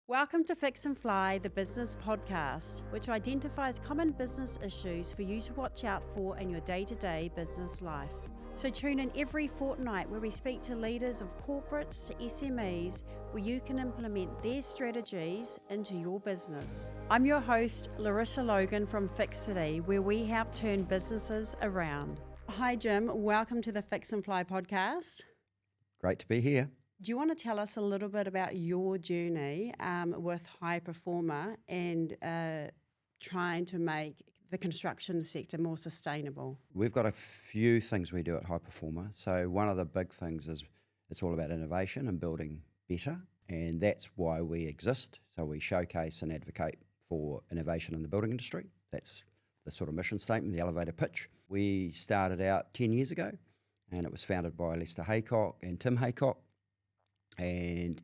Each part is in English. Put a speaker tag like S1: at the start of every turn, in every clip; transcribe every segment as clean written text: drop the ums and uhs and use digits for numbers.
S1: Welcome to Fix and Fly, the business podcast, which identifies common business issues for you to watch out for in your day-to-day business life. So tune in every fortnight where we speak to leaders of corporates to SMEs where you can implement their strategies into your business. I'm your host, Larissa Logan from Fixity, where we help turn businesses around. Hi, Jim. Welcome to the Fix and Fly podcast.
S2: Great to be here.
S1: Do you want to tell us a little bit about your journey with High Performer and trying to make the construction sector more sustainable?
S2: We've got a few things we do at High Performer. So one of the big things is it's all about innovation and building better, and that's why we exist. So we showcase and advocate for innovation in the building industry. That's the sort of mission statement, the elevator pitch. We started out 10 years ago, and it was founded by Lester Haycock and Tim Haycock. And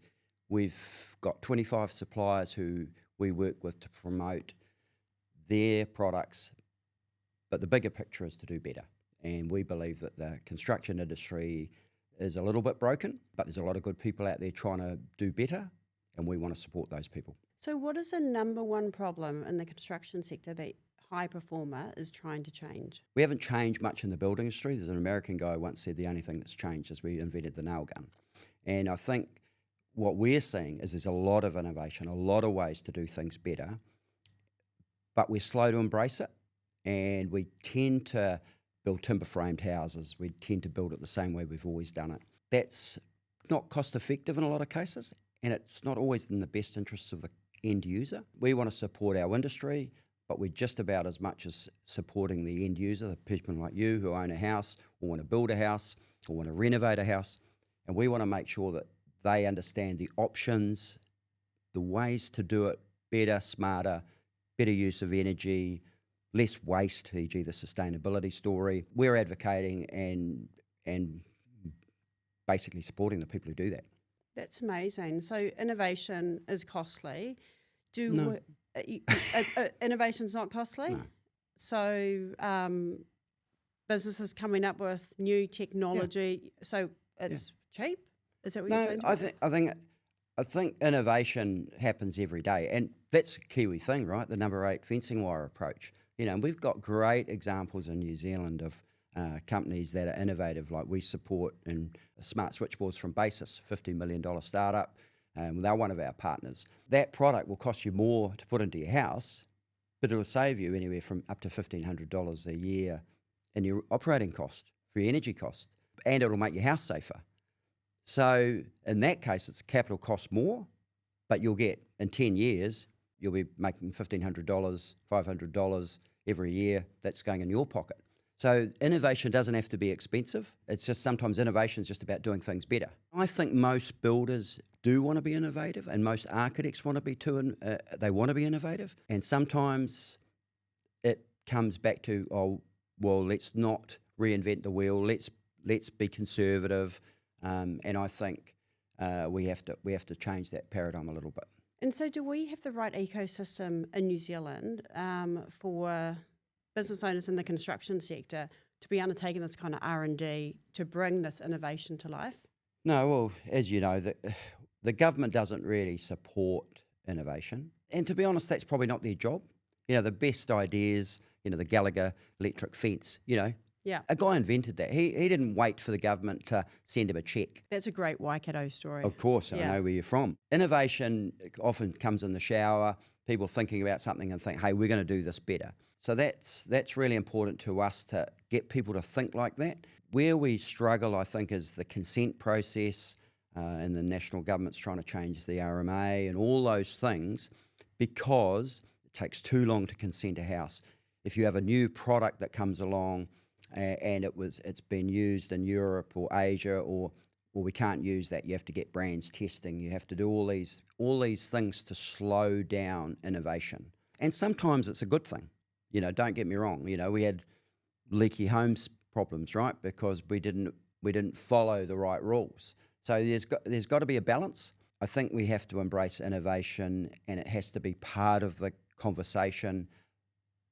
S2: we've got 25 suppliers who we work with to promote their products, but the bigger picture is to do better. And we believe that the construction industry is a little bit broken, but there's a lot of good people out there trying to do better, and we want to support those people.
S1: So what is the number one problem in the construction sector that High Performer is trying to change?
S2: We haven't changed much in the building industry. There's an American guy who once said the only thing that's changed is we invented the nail gun. And I think what we're seeing is there's a lot of innovation, a lot of ways to do things better, but we're slow to embrace it, and we tend to build timber-framed houses. We tend to build it the same way we've always done it. That's not cost-effective in a lot of cases, and it's not always in the best interests of the end user. We want to support our industry, but we're just about as much as supporting the end user, the people like you who own a house or want to build a house or want to renovate a house. And we want to make sure that they understand the options, the ways to do it better, smarter, better use of energy, less waste, e.g. the sustainability story. We're advocating and basically supporting the people who do that.
S1: That's amazing. So innovation is costly.
S2: No.
S1: Innovation's not costly?
S2: No.
S1: So businesses coming up with new technology, so it's cheap? Is that what you're saying?
S2: I think innovation happens every day, and that's a Kiwi thing, right? The number 8 fencing wire approach. You know, and we've got great examples in New Zealand of companies that are innovative, like we support in smart switchboards from Basis, $50 million startup. They're one of our partners. That product will cost you more to put into your house, but it'll save you anywhere from up to $1,500 a year in your operating cost, for your energy cost, and it'll make your house safer. So in that case, it's capital cost more, but you'll get, in 10 years, you'll be making $1,500, $500 every year. That's going in your pocket. So innovation doesn't have to be expensive. It's just sometimes innovation is just about doing things better. I think most builders do want to be innovative, and most architects want to be too. They want to be innovative, and sometimes it comes back to, oh, well, let's not reinvent the wheel. Let's be conservative. And I think we have to change that paradigm a little bit.
S1: And so do we have the right ecosystem in New Zealand for business owners in the construction sector to be undertaking this kind of R&D to bring this innovation to life?
S2: No, well, as you know, the government doesn't really support innovation. And to be honest, that's probably not their job. You know, the best ideas, you know, the Gallagher electric fence, you know,
S1: yeah.
S2: A guy invented that. He didn't wait for the government to send him a cheque.
S1: That's a great Waikato story.
S2: Of course, yeah. I know where you're from. Innovation often comes in the shower, people thinking about something and think, hey, we're going to do this better. So that's really important to us to get people to think like that. Where we struggle, I think, is the consent process, and the national government's trying to change the RMA and all those things because it takes too long to consent a house. If you have a new product that comes along, and it's been used in Europe or Asia, or we can't use that. You have to get brands testing. You have to do all these things to slow down innovation. And sometimes it's a good thing. You know, don't get me wrong. You know, we had leaky homes problems, right? Because we didn't follow the right rules. So there's got to be a balance. I think we have to embrace innovation, and it has to be part of the conversation,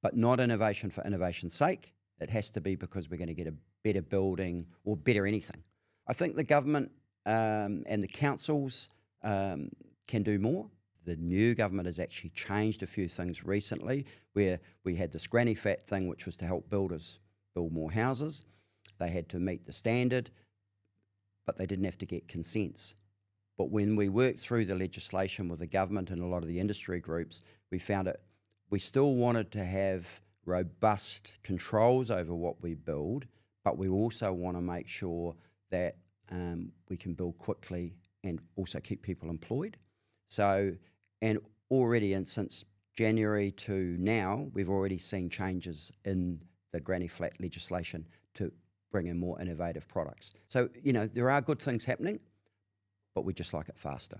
S2: but not innovation for innovation's sake. It has to be because we're going to get a better building or better anything. I think the government and the councils can do more. the new government has actually changed a few things recently, where we had this granny fat thing, which was to help builders build more houses. They had to meet the standard, but they didn't have to get consents. But when we worked through the legislation with the government and a lot of the industry groups, we found it, we still wanted to have robust controls over what we build, but we also want to make sure that we can build quickly and also keep people employed. So, and already, and since January to now, we've already seen changes in the granny flat legislation to bring in more innovative products. So, there are good things happening, but we just like it faster.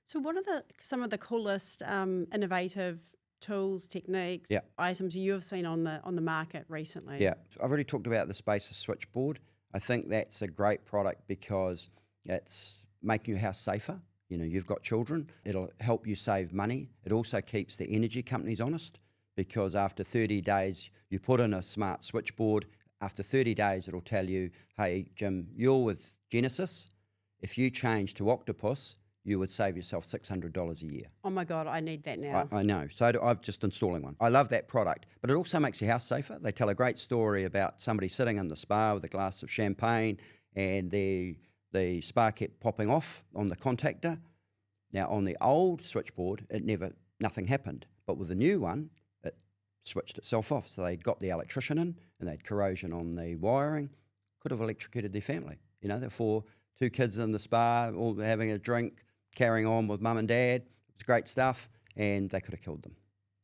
S1: So what are some of the coolest innovative tools, techniques, items you have seen on the market recently?
S2: Yeah, I've already talked about the Spacer switchboard. I think that's a great product because it's making your house safer. You've got children. It'll help you save money. It also keeps the energy companies honest, because after 30 days, you put in a smart switchboard. After 30 days, it'll tell you, hey, Jim, you're with Genesis. If you change to Octopus, you would save yourself $600 a year.
S1: Oh my God, I need that now.
S2: I know. So I'm just installing one. I love that product, but it also makes your house safer. They tell a great story about somebody sitting in the spa with a glass of champagne and the spa kept popping off on the contactor. Now, on the old switchboard, nothing happened. But with the new one, it switched itself off. So they got the electrician in and they had corrosion on the wiring. Could have electrocuted their family. Therefore, 2 kids in the spa, all having a drink, carrying on with mum and dad. It was great stuff, and they could have killed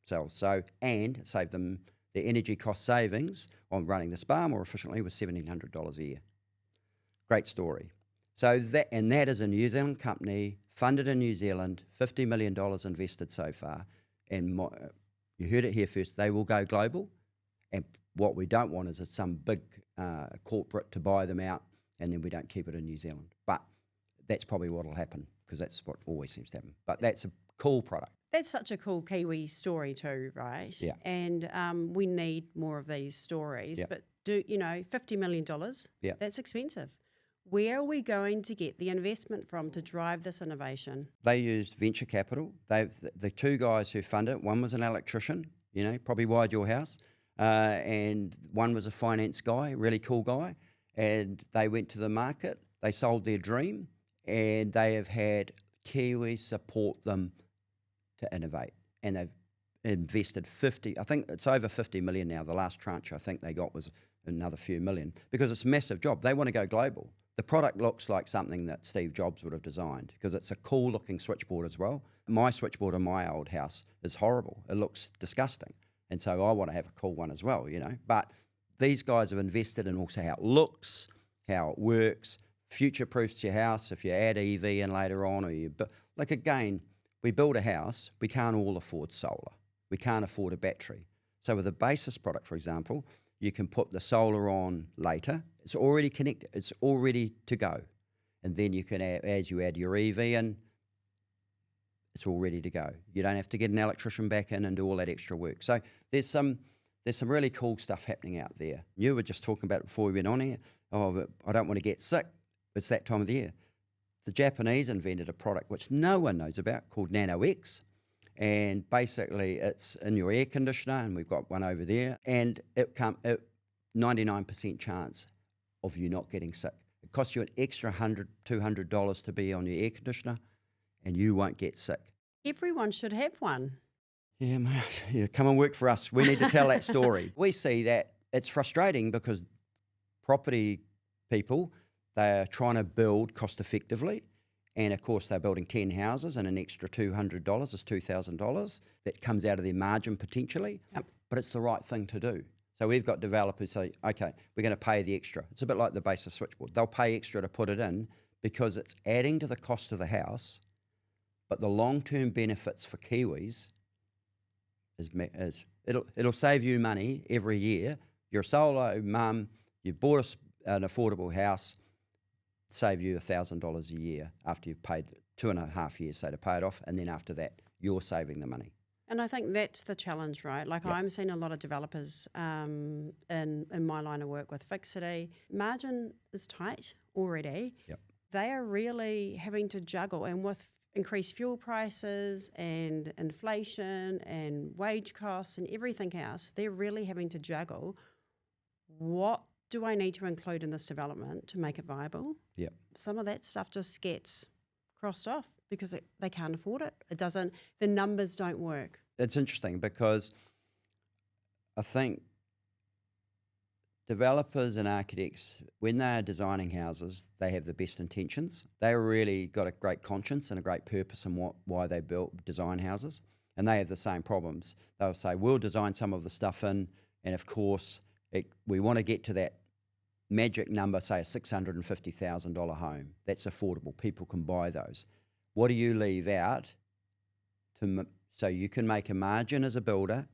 S2: themselves. And saved them their energy cost savings on running the spa more efficiently was $1,700 a year. Great story. So that is a New Zealand company, funded in New Zealand, $50 million invested so far, and you heard it here first. They will go global, and what we don't want is some big corporate to buy them out, and then we don't keep it in New Zealand. But that's probably what will happen, because that's what always seems to happen. But that's a cool product.
S1: That's such a cool Kiwi story too, right?
S2: Yeah.
S1: And we need more of these stories.
S2: Yeah.
S1: But $50 million, that's expensive. Where are we going to get the investment from to drive this innovation?
S2: They used venture capital. The 2 guys who funded it, one was an electrician, probably wired your house, and one was a finance guy, really cool guy. And they went to the market, they sold their dream, and they have had Kiwis support them to innovate. And they've invested I think it's over 50 million now. The last tranche I think they got was another few million, because it's a massive job. They want to go global. The product looks like something that Steve Jobs would have designed, because it's a cool looking switchboard as well. My switchboard in my old house is horrible. It looks disgusting. And so I want to have a cool one as well, But these guys have invested in also how it looks, how it works, future-proofs your house if you add EV in later on. Again, we build a house, we can't all afford solar. We can't afford a battery. So with a basis product, for example, you can put the solar on later. It's already connected. It's all ready to go. And then you can add, as you add your EV in, it's all ready to go. You don't have to get an electrician back in and do all that extra work. So there's some really cool stuff happening out there. You were just talking about it before we went on here. Oh, but I don't want to get sick. It's that time of the year. The Japanese invented a product which no one knows about called Nano X. And basically it's in your air conditioner, and we've got one over there. And it 99% chance of you not getting sick. It costs you an extra $100, $200 to be on your air conditioner, and you won't get sick.
S1: Everyone should have one.
S2: Yeah, mate. Yeah, come and work for us. We need to tell that story. We see that it's frustrating because property people, they're trying to build cost effectively. And of course, they're building 10 houses, and an extra $200 is $2,000 that comes out of their margin potentially.
S1: Yep.
S2: But it's the right thing to do. So we've got developers say, okay, we're going to pay the extra. It's a bit like the basis switchboard. They'll pay extra to put it in because it's adding to the cost of the house, but the long-term benefits for Kiwis is it'll save you money every year. You're a solo mum, you've bought an affordable house, save you $1,000 a year after you've paid 2.5 years, say, to pay it off, and then after that, you're saving the money.
S1: And I think that's the challenge, right? Like, I'm seeing a lot of developers in my line of work with Fixity. Margin is tight already.
S2: Yep.
S1: They are really having to juggle, and with increased fuel prices and inflation and wage costs and everything else, they're really having to juggle what do I need to include in this development to make it viable?
S2: Yeah.
S1: Some of that stuff just gets crossed off because they can't afford it. It doesn't, the numbers don't work.
S2: It's interesting because I think developers and architects, when they're designing houses, they have the best intentions. They really got a great conscience and a great purpose in why they design houses. And they have the same problems. They'll say, we'll design some of the stuff in, and of course, we want to get to that magic number, say a $650,000 home. That's affordable. People can buy those. What do you leave out so you can make a margin as a builder?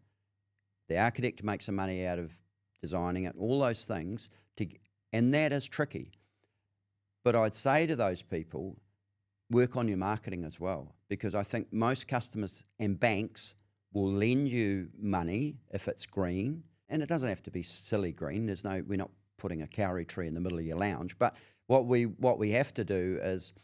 S2: The architect makes some money out of designing it, all those things, and that is tricky. But I'd say to those people, work on your marketing as well, because I think most customers and banks will lend you money if it's green, and it doesn't have to be silly green. We're not putting a kauri tree in the middle of your lounge, but what we have to do is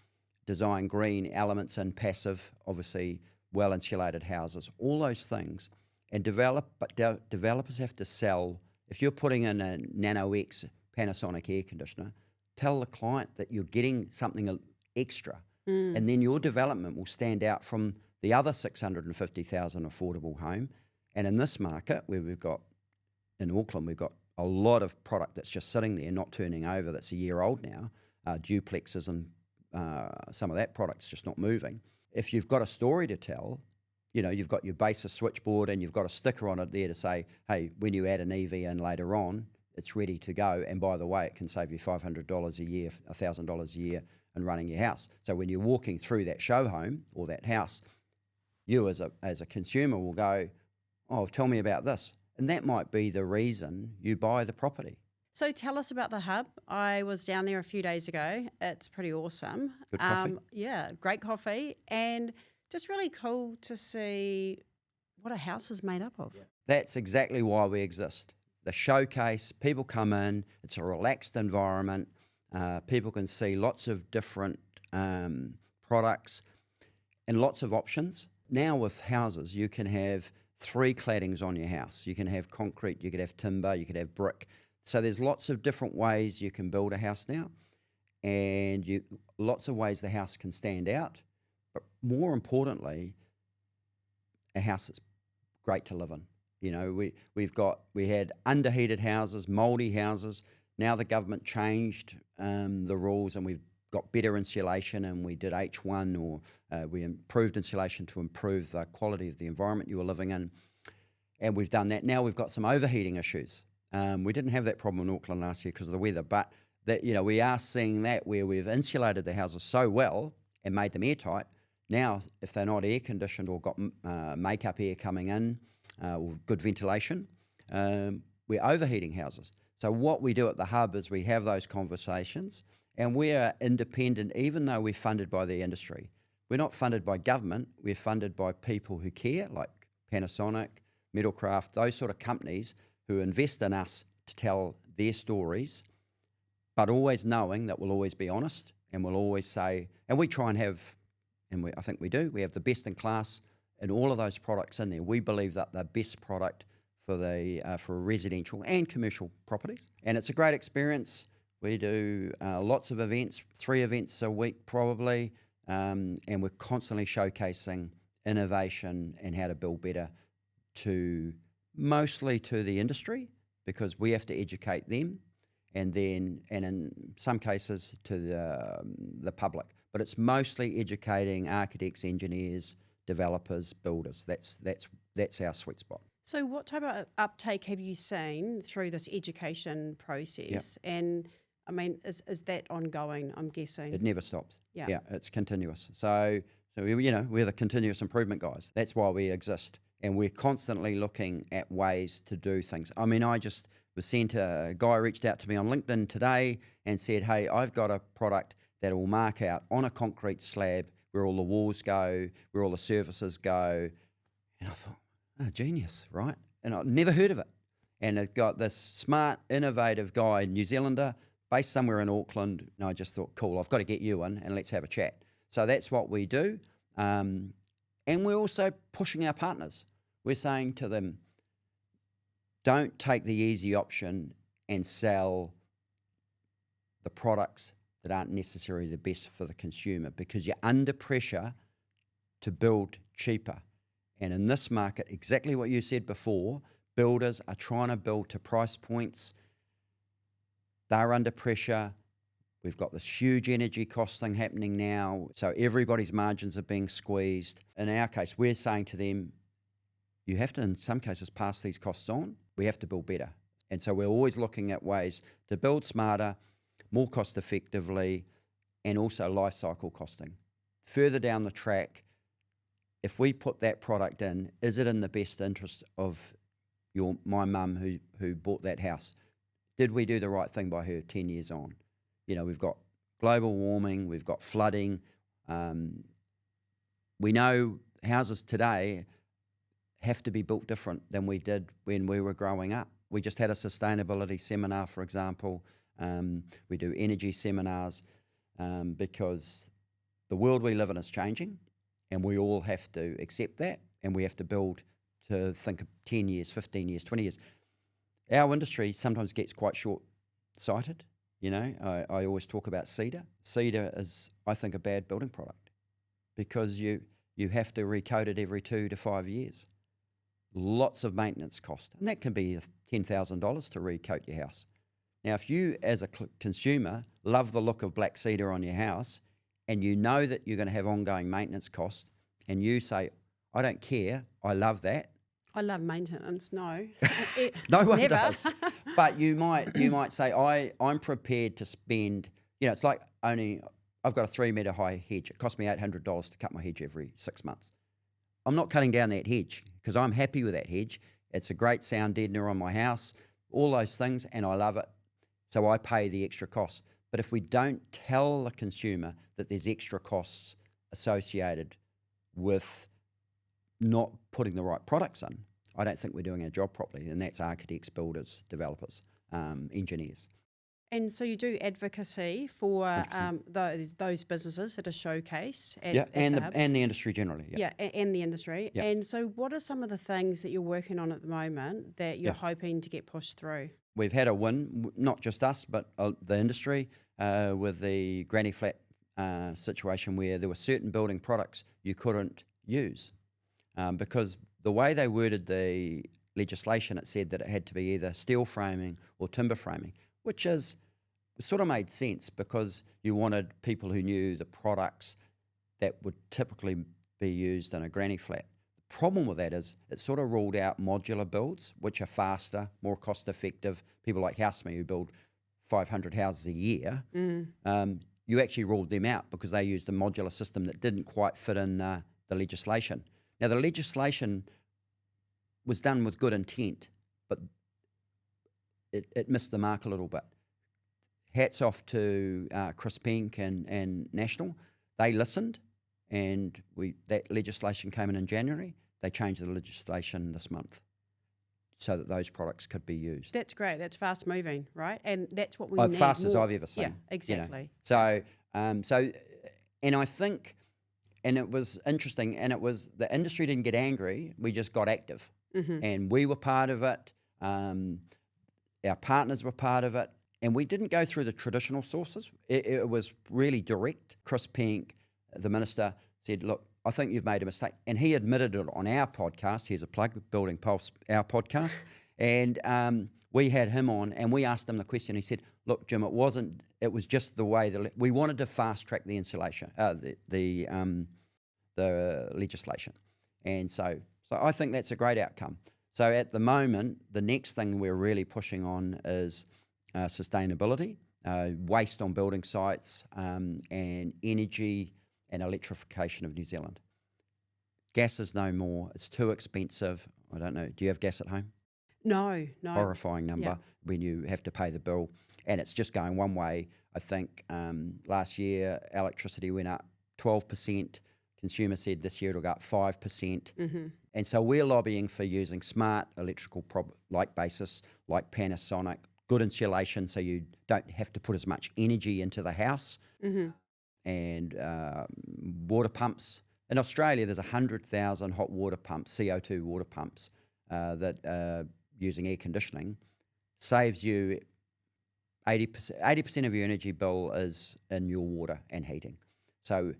S2: design green elements and passive, obviously well-insulated houses, all those things, and developers have to sell. If you're putting in a Nano X Panasonic air conditioner, tell the client that you're getting something extra, and then your development will stand out from the other 650,000 affordable home. And in this market, where in Auckland, we've got a lot of product that's just sitting there, not turning over, that's a year old now, duplexes and some of that product's just not moving. If you've got a story to tell, you've got your basis switchboard and you've got a sticker on it there to say, hey, when you add an EV in later on, it's ready to go. And by the way, it can save you $500 a year, $1,000 a year in running your house. So when you're walking through that show home or that house, you as a consumer will go, oh, tell me about this. And that might be the reason you buy the property.
S1: So tell us about the hub. I was down there a few days ago. It's pretty awesome.
S2: Good coffee.
S1: Yeah, great coffee. And just really cool to see what a house is made up of. Yeah.
S2: That's exactly why we exist. The showcase, people come in, it's a relaxed environment. People can see lots of different products and lots of options. Now with houses, you can have 3 claddings on your house. You can have concrete, you could have timber, you could have brick. So there's lots of different ways you can build a house now, and lots of ways the house can stand out. But more importantly, a house that's great to live in. We had underheated houses, mouldy houses. Now the government changed the rules, and we've got better insulation, and we did H1 or we improved insulation to improve the quality of the environment you were living in. And we've done that. Now we've got some overheating issues. We didn't have that problem in Auckland last year because of the weather, but we are seeing that where we've insulated the houses so well and made them airtight. Now, if they're not air conditioned or got makeup air coming in or good ventilation, we're overheating houses. So what we do at the hub is we have those conversations, and we are independent, even though we're funded by the industry. We're not funded by government, we're funded by people who care, like Panasonic, Metalcraft, those sort of companies who invest in us to tell their stories, but always knowing that we'll always be honest, and we'll always say, and we try and have, I think we do, we have the best in class in all of those products in there. We believe that the best product for residential and commercial properties. And it's a great experience. We do lots of events, 3 events a week probably, and we're constantly showcasing innovation and how to build better mostly to the industry, because we have to educate them, and in some cases to the public. But it's mostly educating architects, engineers, developers, builders. That's our sweet spot.
S1: So what type of uptake have you seen through this education process? Yep. And I mean, is that ongoing, I'm guessing?
S2: It never stops.
S1: Yeah,
S2: it's continuous. So we're the continuous improvement guys. That's why we exist. And we're constantly looking at ways to do things. I mean, I just was sent a guy reached out to me on LinkedIn today and said, hey, I've got a product that will mark out on a concrete slab where all the walls go, where all the surfaces go. And I thought, oh, genius, right? And I'd never heard of it. And it got this smart, innovative guy, New Zealander, based somewhere in Auckland. And I just thought, cool, I've got to get you in and let's have a chat. So that's what we do. And we're also pushing our partners. We're saying to them, don't take the easy option and sell the products that aren't necessarily the best for the consumer, because you're under pressure to build cheaper. And in this market, exactly what you said before, builders are trying to build to price points. They're under pressure. We've got this huge energy cost thing happening now, so everybody's margins are being squeezed. In our case, we're saying to them, you have to, in some cases, pass these costs on. We have to build better. And so we're always looking at ways to build smarter, more cost effectively, and also life cycle costing. Further down the track, if we put that product in, is it in the best interest of my mum who bought that house? Did we do the right thing by her 10 years on? You know, we've got global warming, we've got flooding. We know houses today have to be built different than we did when we were growing up. We just had a sustainability seminar, for example. We do energy seminars because the world we live in is changing, and we all have to accept that, and we have to build to think of 10 years, 15 years, 20 years. Our industry sometimes gets quite short-sighted. You know, I always talk about cedar. Cedar is, I think, a bad building product because you have to recoat it every 2 to 5 years. Lots of maintenance cost, and that can be $10,000 to recoat your house. Now, if you, as a consumer, love the look of black cedar on your house, and you know that you're going to have ongoing maintenance costs, and you say, I don't care, I love that.
S1: I love maintenance, no.
S2: No one
S1: Never.
S2: does. But you might say, I'm prepared to spend, it's like I've got a 3 metre high hedge. It costs me $800 to cut my hedge every 6 months. I'm not cutting down that hedge because I'm happy with that hedge. It's a great sound deadener on my house, all those things, and I love it. So I pay the extra costs. But if we don't tell the consumer that there's extra costs associated with not putting the right products in, I don't think we're doing our job properly, and that's architects, builders, developers, engineers.
S1: And so you do advocacy for those businesses that are showcased
S2: and the industry generally.
S1: And the industry.
S2: Yeah.
S1: And so what are some of the things that you're working on at the moment that you're hoping to get pushed through?
S2: We've had a win, not just us, but the industry, with the granny flat situation where there were certain building products you couldn't use because the way they worded the legislation, it said that it had to be either steel framing or timber framing, which sort of made sense because you wanted people who knew the products that would typically be used in a granny flat. The problem with that is it sort of ruled out modular builds, which are faster, more cost effective. People like HouseMe who build 500 houses a year, you actually ruled them out because they used a modular system that didn't quite fit in the legislation. Now, the legislation was done with good intent, but it missed the mark a little bit. Hats off to Chris Pink and National. They listened, and that legislation came in January. They changed the legislation this month so that those products could be used.
S1: That's great. That's fast moving, right? And that's what we need.
S2: Fast
S1: more.
S2: as I've ever seen.
S1: Yeah, exactly.
S2: So, and I think, and it was interesting, and it was the industry didn't get angry. We just got active, and we were part of it. Our partners were part of it, and we didn't go through the traditional sources. It was really direct. Chris Pink, the minister, said, look, I think you've made a mistake. And he admitted it on our podcast. Here's a plug, Building Pulse, our podcast. And we had him on, and we asked him the question. He said, look, Jim, it was just the way we wanted to fast track the insulation, the legislation. And so I think that's a great outcome. So at the moment, the next thing we're really pushing on is sustainability, waste on building sites, and energy and electrification of New Zealand. Gas is no more. It's too expensive. I don't know. Do you have gas at home?
S1: No.
S2: Horrifying number when you have to pay the bill. And it's just going one way. I think last year electricity went up 12%. Consumer said this year it'll go up 5%. And so we're lobbying for using smart electrical like basis, like Panasonic, good insulation so you don't have to put as much energy into the house, and water pumps In Australia, there's 100,000 hot water pumps, CO2 water pumps, that using air conditioning saves you 80% of your energy bill is in your water and heating. So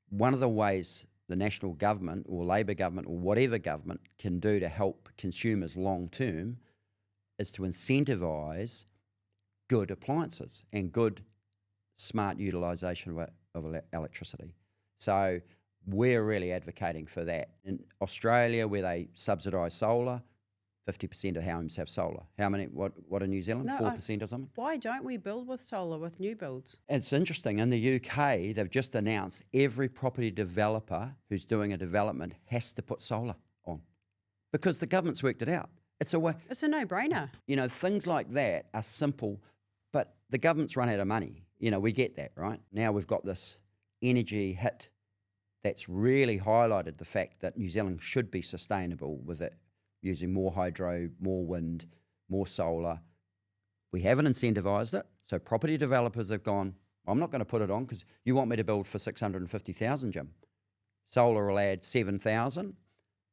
S2: one of the ways the national government or Labor government or whatever government can do to help consumers long term is to incentivise good appliances and good smart utilisation of electricity. So we're really advocating for that. In Australia, where they subsidise solar, 50% of homes have solar. How many? What in New Zealand? 4% or something?
S1: Why don't we build with solar with new builds?
S2: It's interesting. In the UK, they've just announced every property developer who's doing a development has to put solar on because the government's worked it out. It's a way.
S1: It's a no-brainer.
S2: You know, things like that are simple, but the government's run out of money. You know, we get that, right? Now we've got this energy hit that's really highlighted the fact that New Zealand should be sustainable with it, using more hydro, more wind, more solar. We haven't incentivised it, so property developers have gone, I'm not going to put it on because you want me to build for 650,000, Jim. Solar will add 7,000,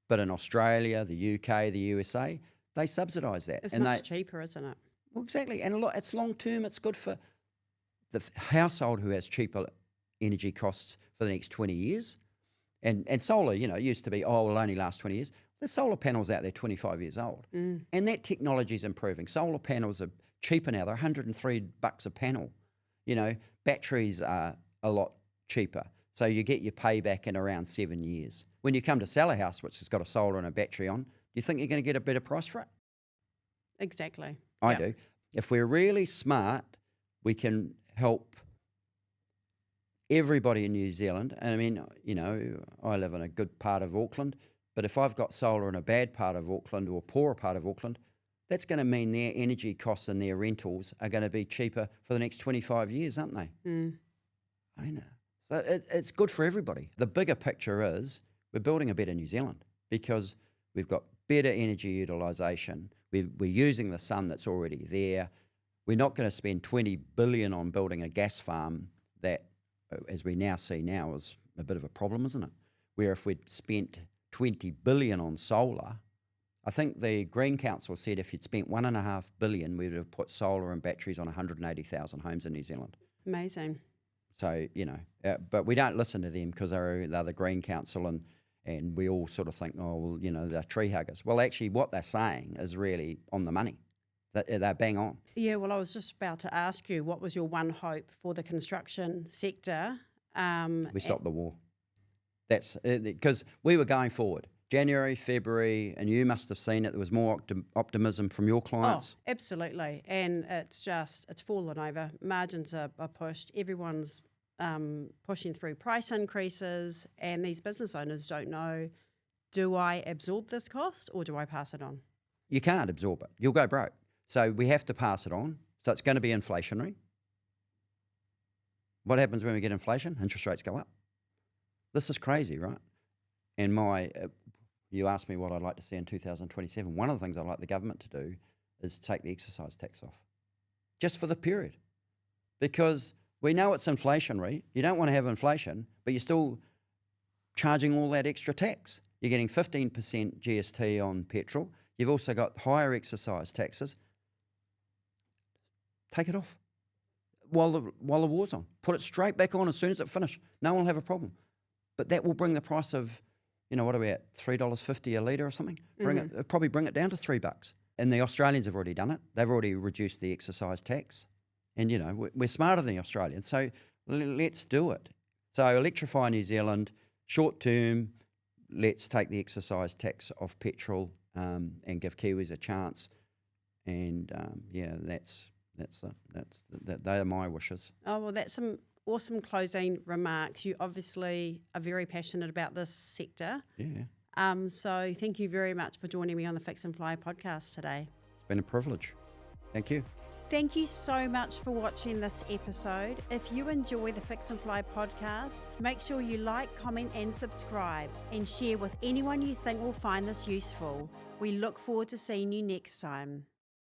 S2: but in Australia, the UK, the USA, they subsidise that.
S1: It's much cheaper, isn't it?
S2: Well, exactly, and it's long term. It's good for the household who has cheaper energy costs for the next 20 years. And solar, you know, used to be, will only last 20 years. There's solar panels out there 25 years old. And that technology is improving. Solar panels are cheaper now. They're $103 a panel. You know, batteries are a lot cheaper. So you get your payback in around 7 years. When you come to sell a house which has got a solar and a battery on, do you think you're going to get a better price for it?
S1: Exactly.
S2: I do. If we're really smart, we can help everybody in New Zealand. And I mean, you know, I live in a good part of Auckland, but if I've got solar in a bad part of Auckland or a poorer part of Auckland, that's going to mean their energy costs and their rentals are going to be cheaper for the next 25 years, aren't they? I know. So it's good for everybody. The bigger picture is we're building a better New Zealand because we've got better energy utilisation. We're using the sun that's already there. We're not going to spend $20 billion on building a gas farm that, as we now see now, is a bit of a problem, isn't it? Where if we'd spent $20 billion on solar, I think the Green Council said if you'd spent $1.5 billion, we would have put solar and batteries on 180,000 homes in New Zealand.
S1: Amazing.
S2: So, you know, but we don't listen to them because they're the Green Council and we all sort of think, oh, well, you know, they're tree huggers. Well, actually what they're saying is really on the money. They're bang on.
S1: Yeah, well, I was just about to ask you, what was your one hope for the construction sector?
S2: We stopped the war. That's because we were going forward. January, February, and you must have seen it. There was more optimism from your clients.
S1: Oh, absolutely. And it's fallen over. Margins are pushed. Everyone's pushing through price increases, and these business owners don't know, do I absorb this cost or do I pass it on?
S2: You can't absorb it. You'll go broke. So we have to pass it on. So it's going to be inflationary. What happens when we get inflation? Interest rates go up. This is crazy, right? And you asked me what I'd like to see in 2027. One of the things I'd like the government to do is take the excise tax off, just for the period. Because we know it's inflationary. You don't want to have inflation, but you're still charging all that extra tax. You're getting 15% GST on petrol. You've also got higher exercise taxes. Take it off while the war's on. Put it straight back on as soon as it finishes. No one will have a problem. But that will bring the price of, you know, what are we at, $3.50 a litre or something? Probably bring it down to $3. And the Australians have already done it. They've already reduced the excise tax. And, you know, we're smarter than the Australians. So let's do it. So electrify New Zealand, short term, let's take the excise tax off petrol and give Kiwis a chance. And, they are my wishes.
S1: Oh, well, that's some awesome closing remarks. You obviously are very passionate about this sector.
S2: Yeah.
S1: So thank you very much for joining me on the Fix and Fly podcast today.
S2: It's been a privilege. Thank you.
S1: Thank you so much for watching this episode. If you enjoy the Fix and Fly podcast, make sure you like, comment and subscribe and share with anyone you think will find this useful. We look forward to seeing you next time.